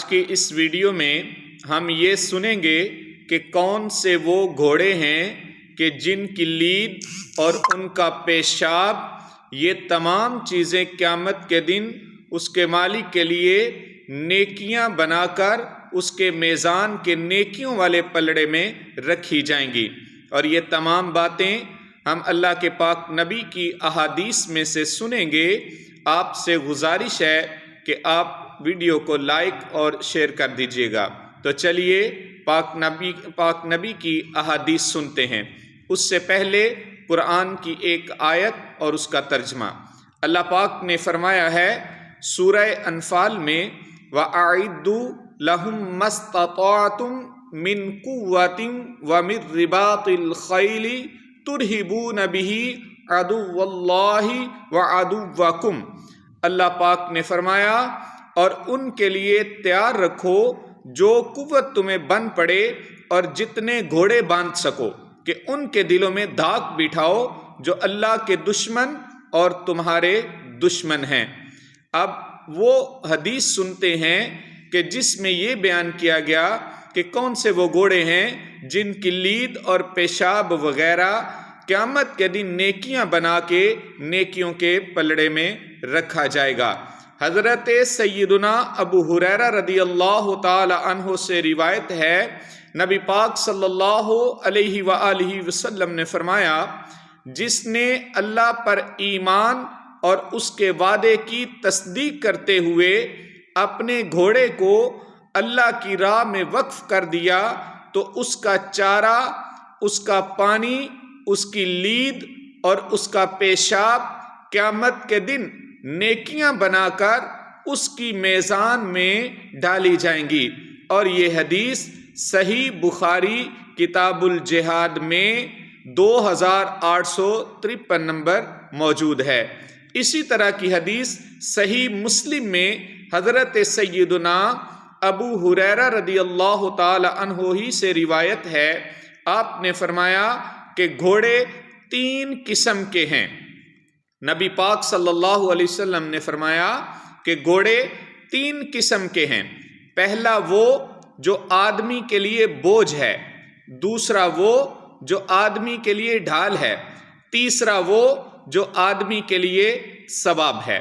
کی اس ویڈیو میں ہم یہ سنیں گے کہ کون سے وہ گھوڑے ہیں کہ جن کی لید اور ان کا پیشاب یہ تمام چیزیں قیامت کے دن اس کے مالک کے لیے نیکیاں بنا کر اس کے میزان کے نیکیوں والے پلڑے میں رکھی جائیں گی۔ اور یہ تمام باتیں ہم اللہ کے پاک نبی کی احادیث میں سے سنیں گے۔ آپ سے گزارش ہے کہ آپ ویڈیو کو لائک اور شیئر کر دیجیے گا۔ تو چلیے پاک نبی کی احادیث سنتے ہیں۔ اس سے پہلے قرآن کی ایک آیت اور اس کا ترجمہ۔ اللہ پاک نے فرمایا ہے سورہ انفال میں وَأَعِدُّوا لَهُم مَّا اسْتَطَعْتُم مِّن قُوَّةٍ وَمِن رِّبَاطِ الْخَيْلِ تُرْهِبُونَ بِهِ عَدُوَّ اللَّهِ وَعَدُوَّكُمْ۔ اللہ پاک نے فرمایا اور ان کے لیے تیار رکھو جو قوت تمہیں بن پڑے اور جتنے گھوڑے باندھ سکو کہ ان کے دلوں میں دھاک بٹھاؤ جو اللہ کے دشمن اور تمہارے دشمن ہیں۔ اب وہ حدیث سنتے ہیں کہ جس میں یہ بیان کیا گیا کہ کون سے وہ گھوڑے ہیں جن کی لید اور پیشاب وغیرہ قیامت کے دن نیکیاں بنا کے نیکیوں کے پلڑے میں رکھا جائے گا۔ حضرت سیدنا ابو ہریرہ رضی اللہ تعالی عنہ سے روایت ہے، نبی پاک صلی اللہ علیہ وآلہ وسلم نے فرمایا جس نے اللہ پر ایمان اور اس کے وعدے کی تصدیق کرتے ہوئے اپنے گھوڑے کو اللہ کی راہ میں وقف کر دیا تو اس کا چارہ، اس کا پانی، اس کی لید اور اس کا پیشاب قیامت کے دن نیکیاں بنا کر اس کی میزان میں ڈالی جائیں گی۔ اور یہ حدیث صحیح بخاری کتاب الجہاد میں 2853 نمبر موجود ہے۔ اسی طرح کی حدیث صحیح مسلم میں حضرت سیدنا ابو ہریرہ رضی اللہ تعالی عنہ ہی سے روایت ہے، آپ نے فرمایا کہ گھوڑے 3 قسم کے ہیں۔ نبی پاک صلی اللہ علیہ وسلم نے فرمایا کہ گھوڑے 3 قسم کے ہیں۔ پہلا وہ جو آدمی کے لیے بوجھ ہے، دوسرا وہ جو آدمی کے لیے ڈھال ہے، تیسرا وہ جو آدمی کے لیے ثواب ہے۔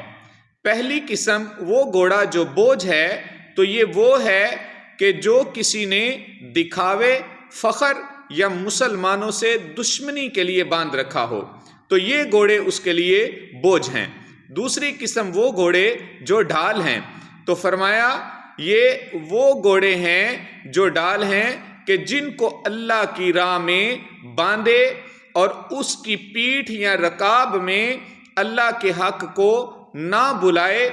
پہلی قسم وہ گھوڑا جو بوجھ ہے تو یہ وہ ہے کہ جو کسی نے دکھاوے، فخر یا مسلمانوں سے دشمنی کے لیے باندھ رکھا ہو تو یہ گھوڑے اس کے لیے بوجھ ہیں۔ دوسری قسم وہ گھوڑے جو ڈھال ہیں، تو فرمایا یہ وہ گھوڑے ہیں جو ڈھال ہیں کہ جن کو اللہ کی راہ میں باندھے اور اس کی پیٹھ یا رکاب میں اللہ کے حق کو نہ بلائے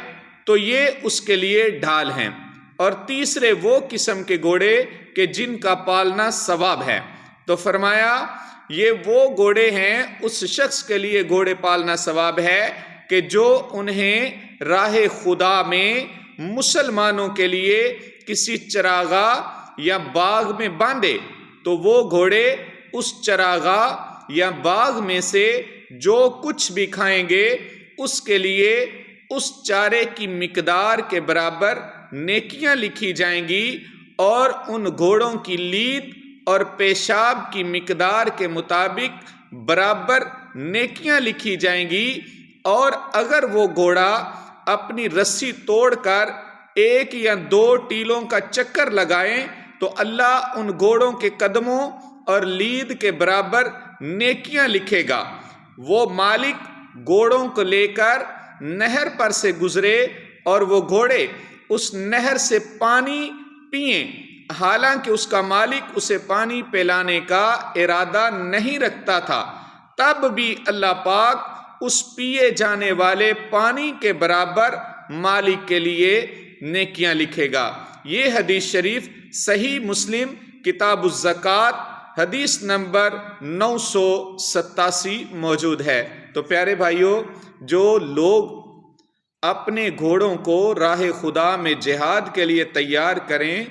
تو یہ اس کے لیے ڈھال ہیں۔ اور تیسرے وہ قسم کے گھوڑے کہ جن کا پالنا ثواب ہے، تو فرمایا یہ وہ گھوڑے ہیں، اس شخص کے لیے گھوڑے پالنا ثواب ہے کہ جو انہیں راہ خدا میں مسلمانوں کے لیے کسی چراغاہ یا باغ میں باندھے تو وہ گھوڑے اس چراغاہ یا باغ میں سے جو کچھ بھی کھائیں گے اس کے لیے اس چارے کی مقدار کے برابر نیکیاں لکھی جائیں گی، اور ان گھوڑوں کی لید اور پیشاب کی مقدار کے مطابق برابر نیکیاں لکھی جائیں گی۔ اور اگر وہ گھوڑا اپنی رسی توڑ کر 1 یا 2 ٹیلوں کا چکر لگائیں تو اللہ ان گھوڑوں کے قدموں اور لید کے برابر نیکیاں لکھے گا۔ وہ مالک گھوڑوں کو لے کر نہر پر سے گزرے اور وہ گھوڑے اس نہر سے پانی پئیں، حالانکہ اس کا مالک اسے پانی پلانے کا ارادہ نہیں رکھتا تھا، تب بھی اللہ پاک اس پیے جانے والے پانی کے برابر مالک کے لیے نیکیاں لکھے گا۔ یہ حدیث شریف صحیح مسلم کتاب الزکوٰۃ حدیث نمبر 987 موجود ہے۔ تو پیارے بھائیوں، جو لوگ اپنے گھوڑوں کو راہ خدا میں جہاد کے لیے تیار کریں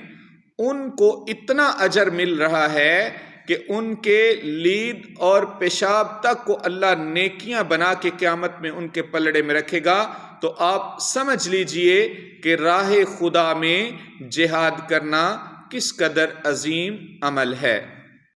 ان کو اتنا اجر مل رہا ہے کہ ان کے لید اور پیشاب تک کو اللہ نیکیاں بنا کے قیامت میں ان کے پلڑے میں رکھے گا۔ تو آپ سمجھ لیجئے کہ راہ خدا میں جہاد کرنا کس قدر عظیم عمل ہے۔